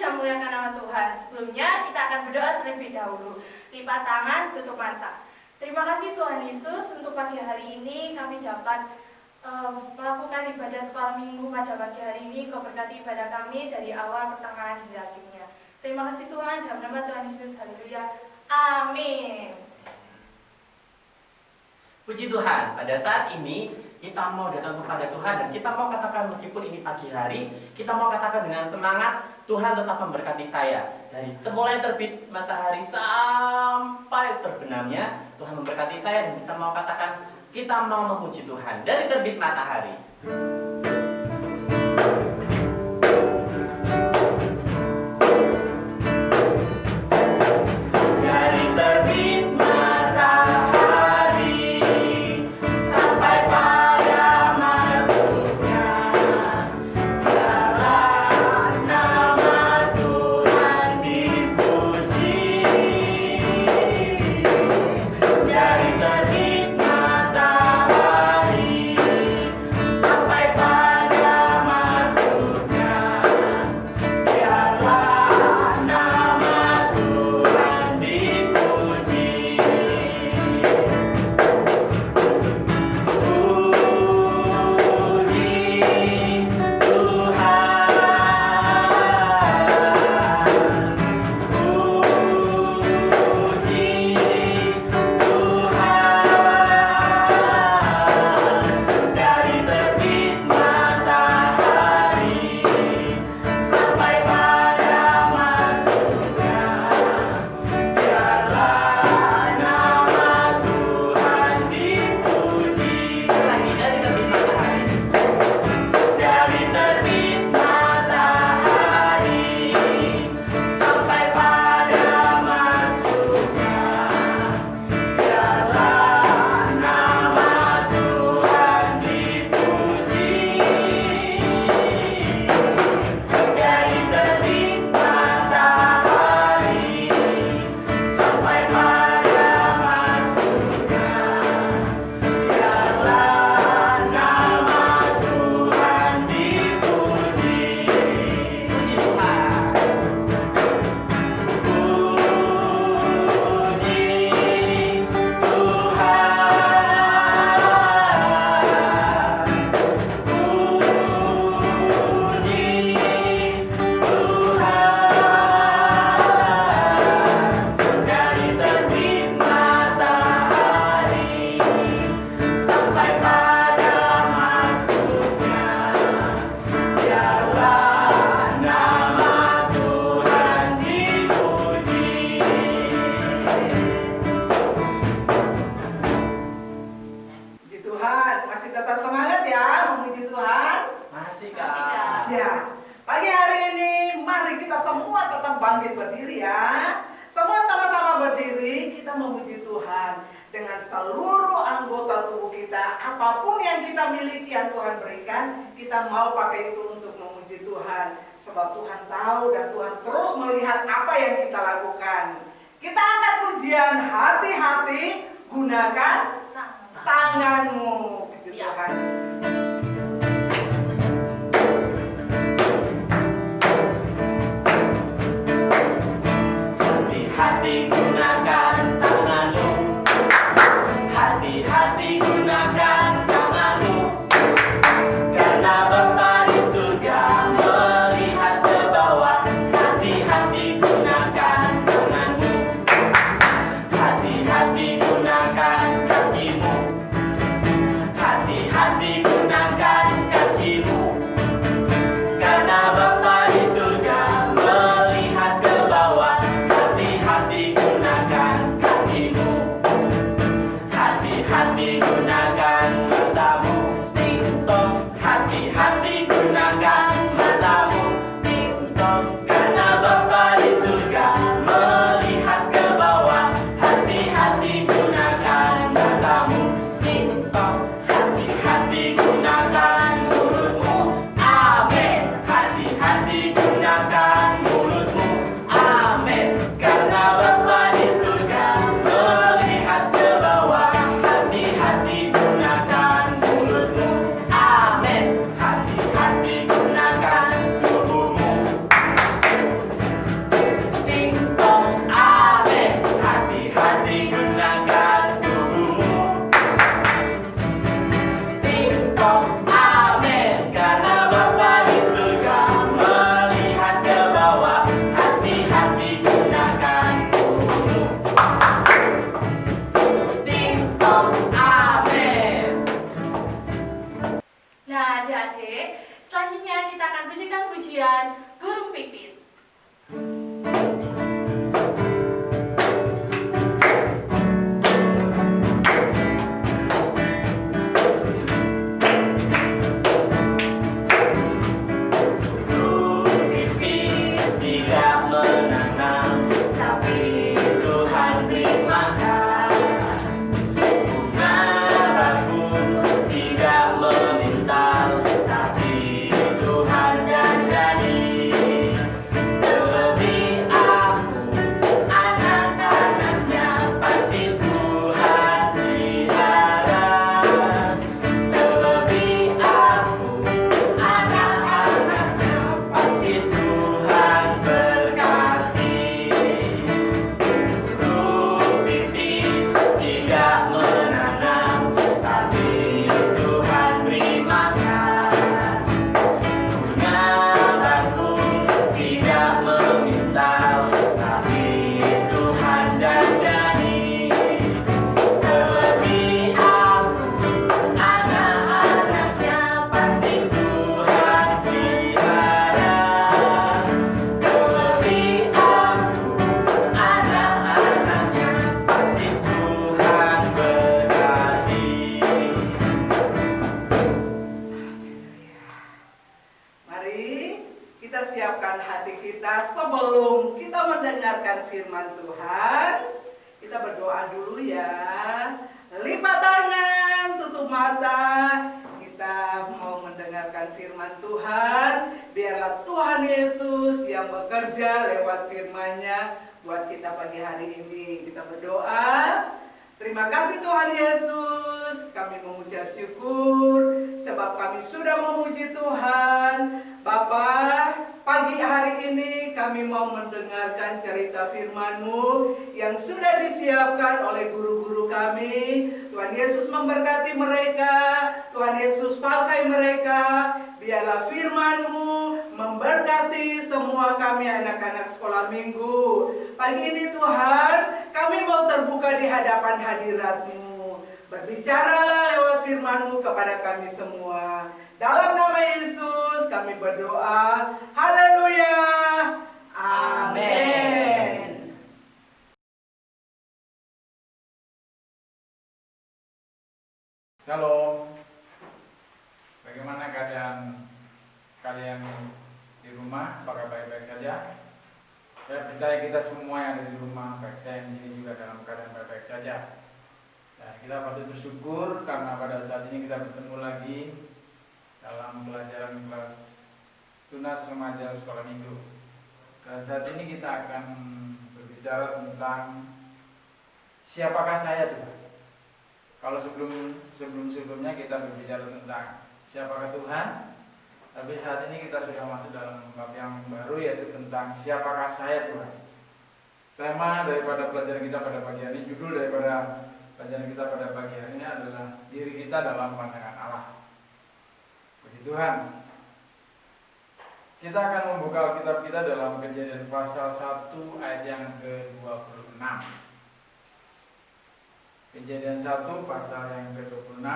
dan memuliakan nama Tuhan. Sebelumnya kita akan berdoa terlebih dahulu. Lipat tangan, tutup mata. Terima kasih Tuhan Yesus untuk pagi hari ini kami dapat melakukan ibadah sekolah minggu pada pagi hari ini. Kau berkati ibadah kami dari awal, pertengahan hingga akhirnya. Terima kasih Tuhan, dalam nama Tuhan Yesus. Haleluya. Amin. Puji Tuhan, pada saat ini kita mau datang kepada Tuhan dan kita mau katakan meskipun ini pagi hari, kita mau katakan dengan semangat, Tuhan tetap memberkati saya. Dari mulai terbit matahari sampai terbenamnya, Tuhan memberkati saya dan kita mau katakan, kita mau memuji Tuhan. Dari terbit matahari. Sebab Tuhan tahu dan Tuhan terus melihat apa yang kita lakukan. Kita angkat pujian, hati-hati gunakan tanganmu. Puji Tuhan. Hati-hati gunakan tanganmu. Hati-hati gunakan tanganmu. Karena Bapa di surga melihat ke bawah. Hati-hati gunakan tanganmu. Hati-hati gunakan kakimu. Hati-hati gunakan kakimu. Karena Bapa di surga melihat ke bawah. Hati-hati gunakan kakimu. Hati-hati gunakan matamu. Ting-tong. Hati-hati gunakan matamu. Ting-tong. Karena Bapa di surga melihat ke bawah. Hati-hati gunakan matamu. Ting-tong. Hati-hati gunakan mulutmu. Amin. Hati-hati gunakan mulutmu. Amin. Karena Bapa Tuhan. Kita berdoa dulu ya. Lipat tangan, tutup mata. Kita mau mendengarkan firman Tuhan. Biarlah Tuhan Yesus yang bekerja lewat firman-Nya buat kita pagi hari ini. Kita berdoa. Terima kasih Tuhan Yesus. Kami mengucap syukur sebab kami sudah memuji Tuhan. Bapa, pagi hari ini kami mau mendengarkan cerita firman-Mu yang sudah disiapkan oleh guru-guru kami. Tuhan Yesus memberkati mereka. Tuhan Yesus pakai mereka. Biarlah firman-Mu memberkati semua kami anak-anak sekolah minggu. Pagi ini Tuhan, kami mau terbuka di hadapan hadirat-Mu. Berbicaralah lewat firman-Mu kepada kami semua. Dalam nama Yesus kami berdoa. Haleluya. Amin. Shalom. Bagaimana keadaan kalian di rumah? Apakah baik-baik saja? Saya percaya kita semua yang ada di rumah, baik saya di sini juga dalam keadaan baik-baik saja. Dan kita patut bersyukur karena pada saat ini kita bertemu lagi dalam pelajaran kelas tunas remaja sekolah minggu. Dan saat ini kita akan berbicara tentang siapakah saya Tuhan. Kalau sebelumnya kita berbicara tentang siapakah Tuhan, tapi saat ini kita sudah masuk dalam bab yang baru, yaitu tentang siapakah saya Tuhan. Tema daripada pelajaran kita pada pagi hari, judul daripada pelajaran kita pada pagi hari ini adalah diri kita dalam pandangan Allah. Puji Tuhan. Kita akan membuka Alkitab kita dalam Kejadian pasal 1 ayat yang ke-26. Kejadian 1 pasal yang ke-26.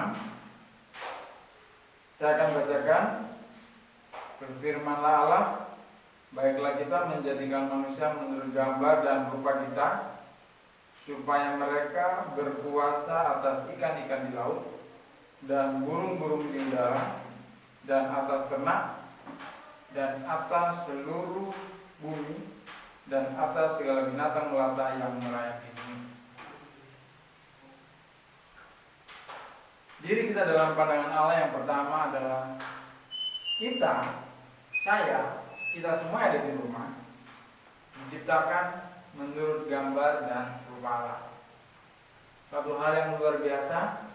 Saya akan bacakan. Berfirmanlah Allah, baiklah kita menjadikan manusia menurut gambar dan rupa kita, supaya mereka berkuasa atas ikan-ikan di laut, dan burung-burung di udara, dan atas ternak, dan atas seluruh bumi, dan atas segala binatang melata yang merayap di bumi. Diri kita dalam pandangan Allah yang pertama adalah kita semua ada di rumah, diciptakan menurut gambar dan rupa Allah. Satu hal yang luar biasa,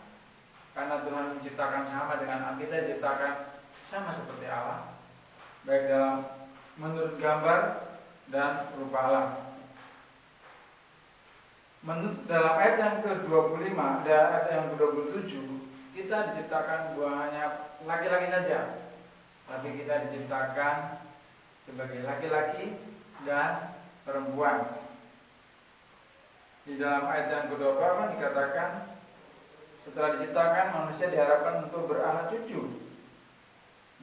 karena Tuhan menciptakan sama dengan kita diciptakan sama seperti Allah, baik dalam menurut gambar dan rupa Allah. Dalam ayat yang ke-25 dan ayat yang ke-27, kita diciptakan bukan hanya laki-laki saja, tapi kita diciptakan sebagai laki-laki dan perempuan. Di dalam ayat yang ke-28 dikatakan, setelah diciptakan manusia diharapkan untuk beranak cucu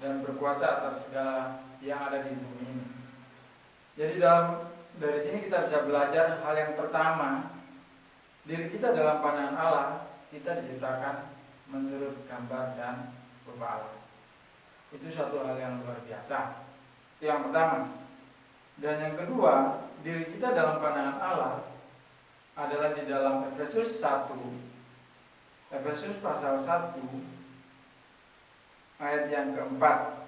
dan berkuasa atas segala yang ada di bumi ini. Jadi dari sini kita bisa belajar hal yang pertama, diri kita dalam pandangan Allah, kita diciptakan menurut gambar dan rupa Allah. Itu suatu hal yang luar biasa. Itu yang pertama. Dan yang kedua, diri kita dalam pandangan Allah adalah di dalam Efesus 1. Efesus pasal 1 ayat yang keempat.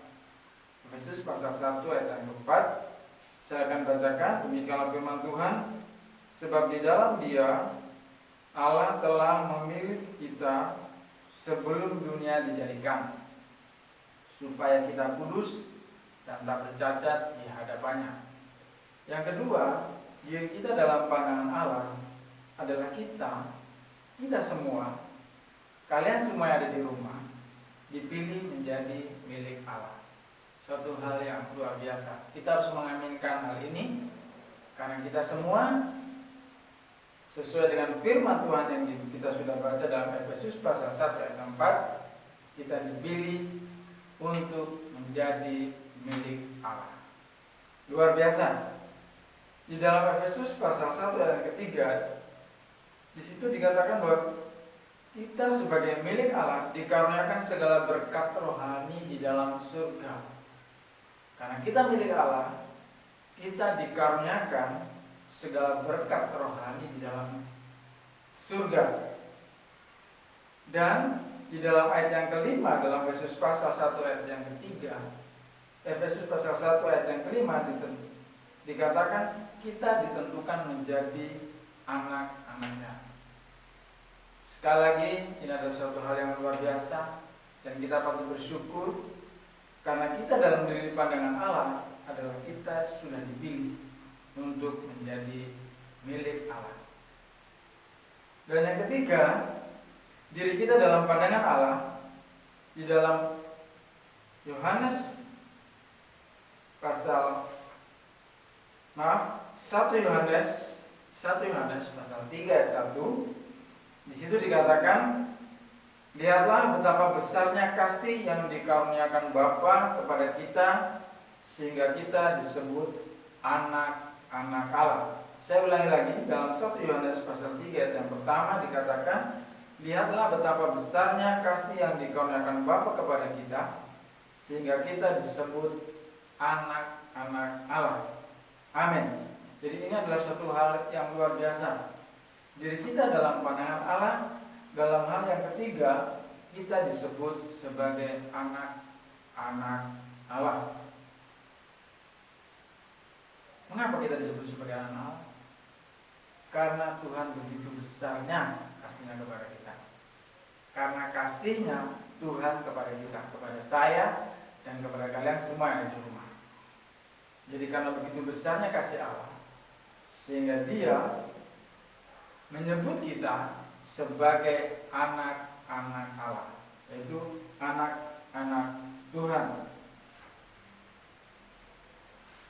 Efesus pasal 1 ayat yang keempat. Saya akan bacakan, demikianlah firman Tuhan. Sebab di dalam Dia Allah telah memilih kita sebelum dunia dijadikan, supaya kita kudus dan tak bercacat di hadapannya. Yang kedua, diri kita dalam pandangan Allah adalah kita semua, kalian semua yang ada di rumah, dipilih menjadi milik Allah. Suatu hal yang luar biasa. Kita harus mengaminkan hal ini, karena kita semua sesuai dengan firman Tuhan yang kita sudah baca dalam Efesus pasal 1 ayat 4, kita dipilih untuk menjadi milik Allah. Luar biasa. Di dalam Efesus pasal 1 ayat yang ketiga, di situ dikatakan bahwa kita sebagai milik Allah dikaruniakan segala berkat rohani di dalam surga. Karena kita milik Allah, kita dikaruniakan segala berkat rohani di dalam surga. Dan di dalam ayat yang kelima, dalam Efesus pasal 1 ayat yang ketiga, Efesus pasal 1 ayat yang kelima dikatakan kita ditentukan menjadi anak-anaknya. Sekali lagi, ini adalah suatu hal yang luar biasa dan kita patut bersyukur karena kita dalam diri pandangan Allah adalah kita sudah dipilih untuk menjadi milik Allah. Dan yang ketiga, diri kita dalam pandangan Allah di dalam Yohanes pasal 1 Yohanes pasal 3 ayat 1, di situ dikatakan, lihatlah betapa besarnya kasih yang dikaruniakan Bapa kepada kita sehingga kita disebut anak-anak Allah. Saya ulangi lagi, dalam 1 Yohanes pasal 3 ayat yang pertama dikatakan, lihatlah betapa besarnya kasih yang dikaruniakan Bapa kepada kita sehingga kita disebut anak-anak Allah. Amin. Jadi ini adalah suatu hal yang luar biasa. Diri kita dalam pandangan Allah, dalam hal yang ketiga, kita disebut sebagai anak-anak Allah. Mengapa kita disebut sebagai anak Allah? Karena Tuhan begitu besarnya kasihnya kepada kita. Karena kasihnya Tuhan kepada kita, kepada saya dan kepada kalian semua yang ada di rumah. Jadi karena begitu besarnya kasih Allah, sehingga Dia menyebut kita sebagai anak-anak Allah, yaitu anak-anak Tuhan.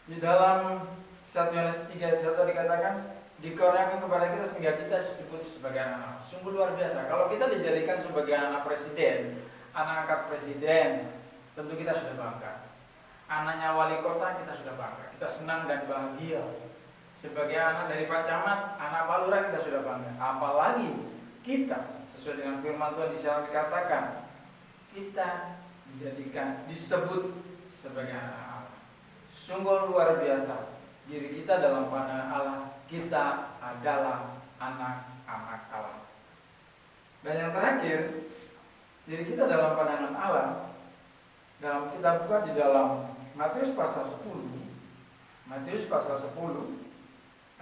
Di dalam 1 Yohanes 3 ayat 1 dikatakan, dikaruniakan kepada kita sehingga kita disebut sebagai anak. Sungguh luar biasa. Kalau kita dijadikan sebagai anak presiden, anak angkat presiden, tentu kita sudah bangga. Anaknya wali kota kita sudah bangga. Kita senang dan bahagia. Sebagai anak dari Pak Camat, anak Pak Lurah kita sudah bangga. Apalagi kita sesuai dengan firman Tuhan di sana dikatakan, kita disebut sebagai anak Allah. Sungguh luar biasa. Diri kita dalam pandangan Allah, kita adalah anak-anak Allah. Dan yang terakhir, diri kita dalam pandangan Allah, dalam kita buka di dalam Matius pasal 10,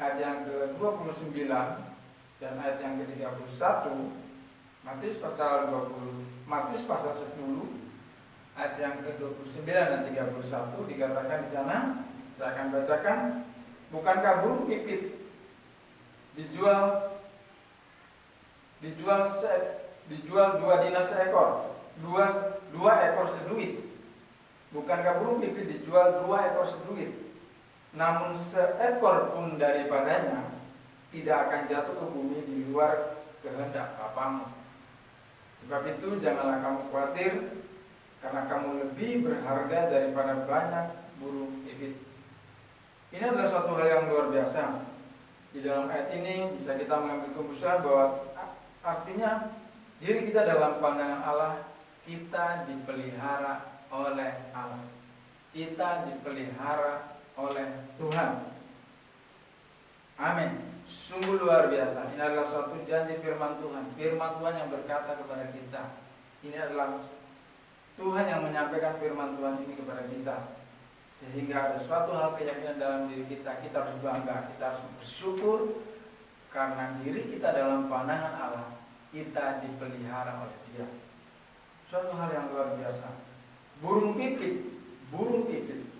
ayat yang ke-29 dan ayat yang ke-31, Matius pasal 10 ayat yang ke-29 dan 31 dikatakan di sana, saya akan bacakan, bukankah burung pipit dijual 2 dinar seekor, 2 ekor seduit. Bukankah burung pipit dijual 2 ekor seduit? Namun seekor pun daripadanya tidak akan jatuh ke bumi di luar kehendak Bapamu. Sebab itu janganlah kamu khawatir, karena kamu lebih berharga daripada banyak burung pipit. Ini adalah suatu hal yang luar biasa. Di dalam ayat ini bisa kita mengambil kesimpulan bahwa artinya diri kita dalam pandangan Allah, kita dipelihara oleh Allah. Kita dipelihara oleh Tuhan. Amin. Sungguh luar biasa. Ini adalah suatu janji firman Tuhan. Firman Tuhan yang berkata kepada kita. Ini adalah Tuhan yang menyampaikan firman Tuhan ini kepada kita. Sehingga ada suatu hal keyakinan dalam diri kita. Kita harus bangga, kita harus bersyukur karena diri kita dalam pandangan Allah, kita dipelihara oleh Dia. Suatu hal yang luar biasa. Burung pipit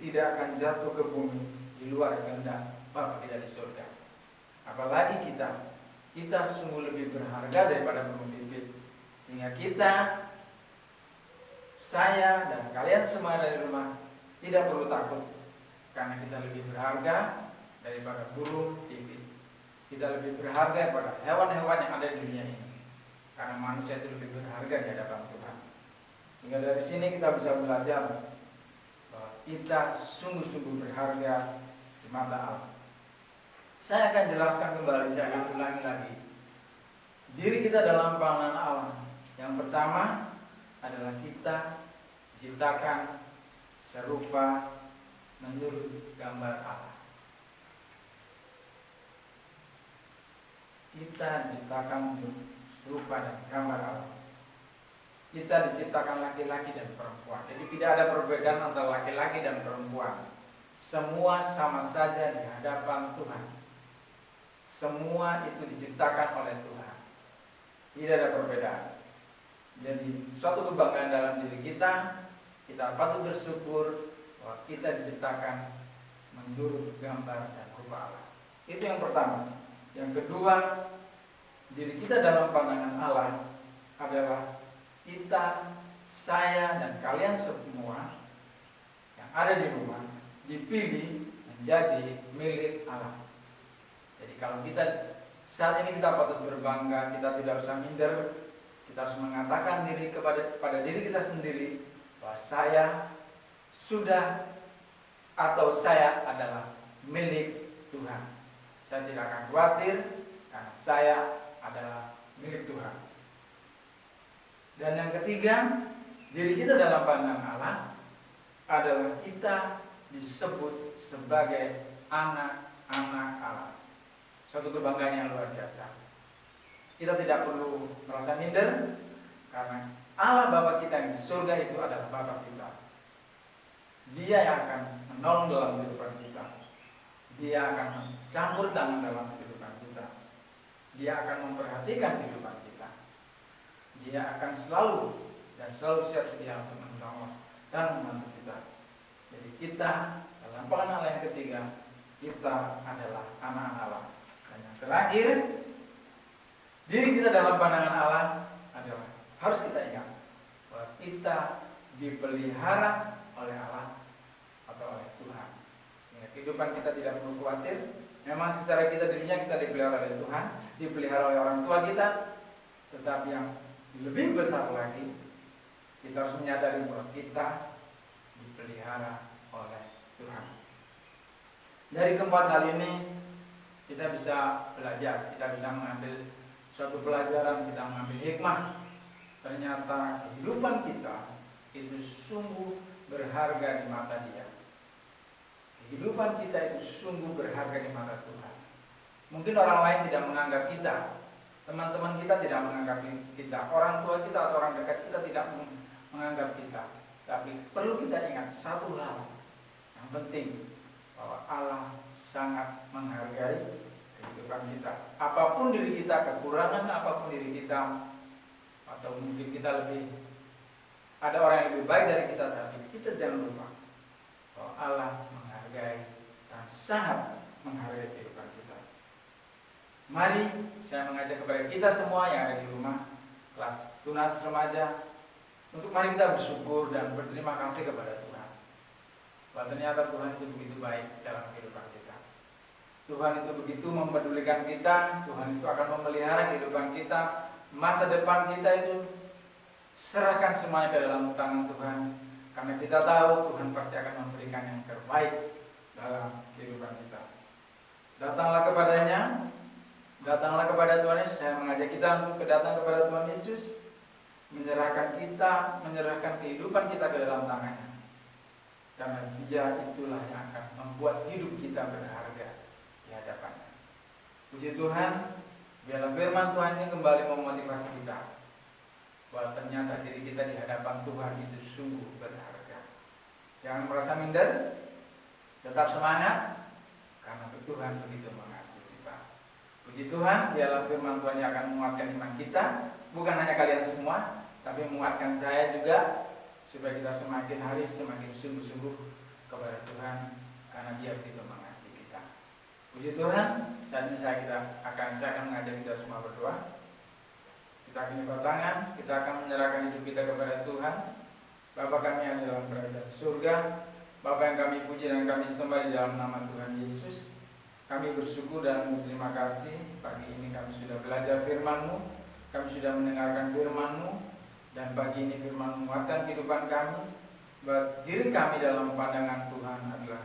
tidak akan jatuh ke bumi di luar kehendak Bapa kita di surga. Apalagi kita sungguh lebih berharga daripada burung pipit. Sehingga saya dan kalian semua dari rumah tidak perlu takut, karena kita lebih berharga daripada burung pipit. Kita lebih berharga daripada hewan-hewan yang ada di dunia ini, karena manusia itu lebih berharga di hadapan Tuhan. Hingga dari sini kita bisa belajar bahwa kita sungguh-sungguh berharga di mata Allah. Saya akan jelaskan kembali, saya akan ulangi lagi. Diri kita dalam pandangan Allah, yang pertama adalah kita diciptakan serupa menurut gambar Allah. kita diciptakan untuk serupa dan gambar Allah. Kita diciptakan laki-laki dan perempuan. Jadi tidak ada perbedaan antara laki-laki dan perempuan. Semua sama saja di hadapan Tuhan. Semua itu diciptakan oleh Tuhan. Tidak ada perbedaan. Jadi suatu kebanggaan dalam diri kita patut bersyukur bahwa kita diciptakan menurut gambar dan rupa Allah. Itu yang pertama. Yang kedua, diri kita dalam pandangan Allah adalah kita, saya, dan kalian semua yang ada di rumah dipilih menjadi milik Allah. Jadi kalau kita saat ini kita patut berbangga, kita tidak usah minder, kita harus mengatakan pada diri kita sendiri bahwa saya sudah atau saya adalah milik Tuhan. Saya tidak akan khawatir karena saya adalah milik Tuhan. Dan yang ketiga, diri kita dalam pandangan Allah adalah kita disebut sebagai anak-anak Allah. Suatu kebanggaan yang luar biasa. Kita tidak perlu merasa minder karena Allah Bapa kita yang di surga itu adalah Bapa kita. Dia yang akan menolong dalam kehidupan kita. Dia akan mencampur tangan dalam kehidupan kita. Dia akan memperhatikan kehidupan kita. Dia akan selalu siap sedia untuk menolong dan membantu kita. Jadi kita dalam pandangan Allah yang ketiga, kita adalah anak Allah. Dan yang terakhir, diri kita dalam pandangan Allah adalah harus kita ingat bahwa kita dipelihara oleh Allah atau oleh Tuhan. Sehingga kehidupan kita tidak perlu khawatir. Memang secara dirinya kita dipelihara oleh Tuhan, dipelihara oleh orang tua kita, tetapi yang lebih besar lagi, kita harus menyadari bahwa kita dipelihara oleh Tuhan. Dari keempat hal ini kita bisa belajar, kita bisa mengambil suatu pelajaran, kita mengambil hikmah. Ternyata kehidupan kita itu sungguh berharga di mata Dia. Kehidupan kita itu sungguh berharga di mata Tuhan. Mungkin orang lain tidak menganggap kita, teman-teman kita tidak menganggap kita, orang tua kita atau orang dekat kita tidak menganggap kita. Tapi perlu kita ingat satu hal yang penting, bahwa Allah sangat menghargai kehidupan kita. Apapun diri kita, kekurangan apapun diri kita, atau mungkin kita ada orang yang lebih baik dari kita, tapi kita jangan lupa bahwa Allah menghargai dan sangat menghargai kehidupan kita. Mari saya mengajak kepada kita semua yang ada di rumah, kelas tunas remaja, untuk mari kita bersyukur dan berterima kasih kepada Tuhan. Bahwa ternyata Tuhan itu begitu baik dalam kehidupan kita. Tuhan itu begitu mempedulikan kita, Tuhan itu akan memelihara kehidupan kita. Masa depan kita itu serahkan semuanya ke dalam tangan Tuhan. Karena kita tahu Tuhan pasti akan memberikan yang terbaik dalam kehidupan kita. Datanglah kepadanya, datanglah kepada Tuhan Yesus. Saya mengajak kita untuk datang kepada Tuhan Yesus, menyerahkan kehidupan kita ke dalam tangannya. Karena Dia itulah yang akan membuat hidup kita berharga di hadapannya. Puji Tuhan, biarlah firman Tuhan ini kembali memotivasi kita bahwa ternyata diri kita di hadapan Tuhan itu sungguh berharga. Jangan merasa minder, tetap semangat, karena Tuhan begitu mengasihi kita. Puji Tuhan, biarlah firman Tuhan yang akan menguatkan iman kita, bukan hanya kalian semua, tapi menguatkan saya juga, supaya kita semakin hari semakin sungguh-sungguh kepada Tuhan, karena Dia begitu mengasihi kita. Puji Tuhan, saat ini saya akan mengajak kita semua berdoa. Kita akan lipat tangan, kita akan menyerahkan hidup kita kepada Tuhan. Bapa kami yang di dalam kerajaan surga, Bapa yang kami puji dan kami sembah di dalam nama Tuhan Yesus. Kami bersyukur dan berterima kasih. Pagi ini kami sudah belajar firman-Mu, kami sudah mendengarkan firman-Mu, dan pagi ini firman menguatkan kehidupan kami. Bahwa diri kami dalam pandangan Tuhan adalah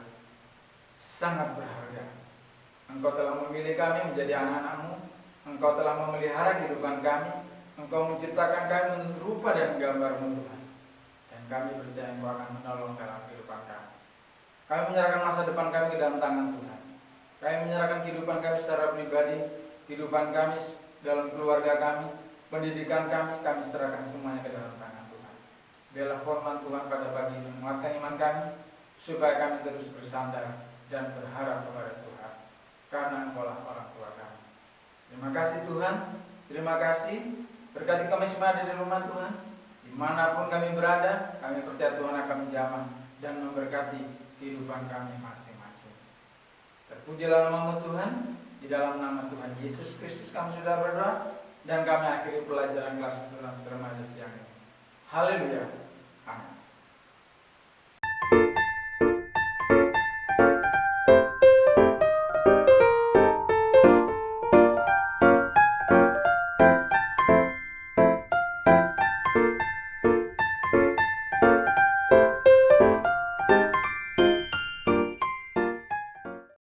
sangat berharga. Engkau telah memilih kami menjadi anak-anak-Mu, Engkau telah memelihara kehidupan kami, Engkau menciptakan kami menurut rupa dan gambar-Mu Tuhan. Dan kami percaya Engkau akan menolong dalam kehidupan kami. Kami menyerahkan masa depan kami ke dalam tangan Tuhan. Kami menyerahkan kehidupan kami secara pribadi kehidupan kami dalam keluarga kami, pendidikan kami serahkan semuanya ke dalam tangan Tuhan. Biarlah firman Tuhan pada pagi ini menguatkan iman kami, supaya kami terus bersandar dan berharap kepada Tuhan, karena Engkau lah orang tua kami. Terima kasih Tuhan, terima kasih. Berkati kami semua di rumah Tuhan, dimanapun kami berada, kami percaya Tuhan akan menjamah dan memberkati kehidupan kami masing-masing. Terpujilah nama-Mu Tuhan, di dalam nama Tuhan Yesus Kristus kami sudah berdoa, dan kami akhiri pelajaran kelas 11 remaja siang ini. Haleluya. Amin.